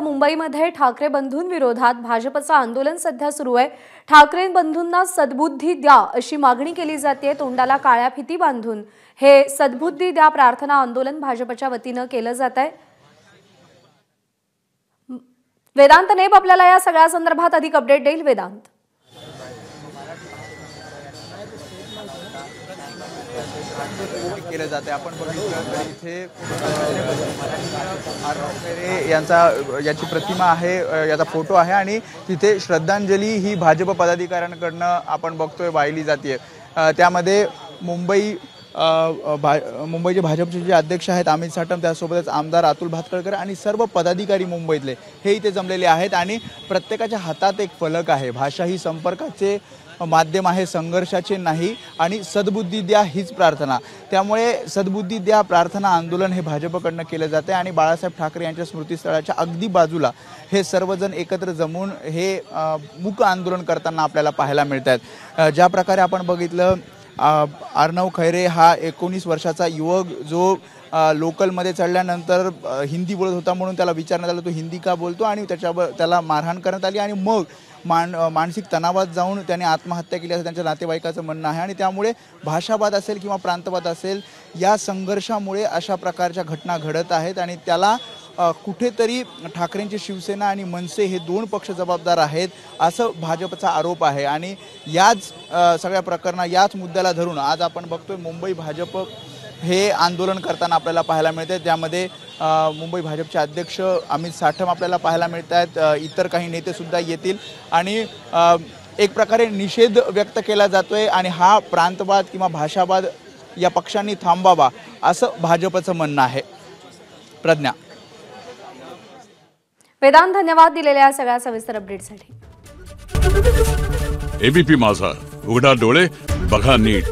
मुंबईमध्ये ठाकरे बंधूंविरोधात भाजपचं आंदोलन सध्या सुरू आहे। ठाकरे बंधूंना सद्बुद्धी द्या अशी मागणी केली जाते। तोंडाला काळ्या फिती बांधून हे सद्बुद्धी द्या प्रार्थना आंदोलन भाजपच्या वतीने केलं जात आहे। वेदांत नेब आपल्याला या सगळ्या संदर्भात अधिक अपडेट देईल। वेदांत, केले जाते। आपण बघितलं तर इथे याची प्रतिमा आहे, याचा फोटो आहे आणि तिथे श्रद्धांजली ही भाजप पदाधिकाऱ्यांकडनं आपण बघतोय वाहिली जाते। त्यामध्ये मुंबईचे भाजपचे जे अध्यक्ष आहेत अमित साटम, त्यासोबतच आमदार अतुल भातखळकर आणि सर्व पदाधिकारी मुंबईतले हे इथे जमलेले आहेत आणि प्रत्येकाच्या हातात एक फलक आहे। भाषा ही संपर्काचे माध्यम आहे, संघर्षाचे नाही आणि सद्बुद्धी द्या हीच प्रार्थना। त्यामुळे सद्बुद्धी द्या प्रार्थना आंदोलन हे भाजपकडनं केलं जाते आणि बाळासाहेब ठाकरे यांच्या स्मृतीस्थळाच्या अगदी बाजूला हे सर्वजण एकत्र जमून हे मूक आंदोलन करताना आपल्याला पाहायला मिळतात। ज्या प्रकारे आपण बघितलं, अर्णव खैरे हा 19 वर्षाचा युवक जो लोकलमध्ये चढल्यानंतर हिंदी बोलत होता म्हणून त्याला विचारण्यात आलं तो हिंदी का बोलतो आणि त्याला मारहाण करण्यात आली आणि मग मानसिक तणावात जाऊन त्याने आत्महत्या केली असं त्यांच्या नातेवाईकाचं म्हणणं आहे। आणि त्यामुळे भाषावाद असेल किंवा प्रांतवाद असेल या संघर्षामुळे अशा प्रकारच्या घटना घडत आहेत आणि त्याला कुठेतरी ठाकरेंची शिवसेना आणि मनसे हे दोन पक्ष जबाबदार आहेत असं भाजपचा आरोप आहे। आणि याच सगळ्या प्रकरणात याच मुद्द्याला धरून आज आपण बघतोय मुंबई भाजप हे आंदोलन करताना आपल्याला पाहायला मिळते। त्यामध्ये मुंबई भाजपचे अध्यक्ष अमित साटम आपल्याला पाहायला मिळत आहेत, इतर काही नेते सुद्धा येतील आणि एक प्रकारे निषेध व्यक्त केला जातोय आणि हा प्रांतवाद किंवा भाषावाद या पक्षांनी थांबावा असं भाजपचं म्हणणं आहे। प्रज्ञा, वेदांत, धन्यवाद दिलेल्या सगळ्या सविस्तर अपडेटसाठी। एबीपी माझा, उघडा डोळे बघा नीट।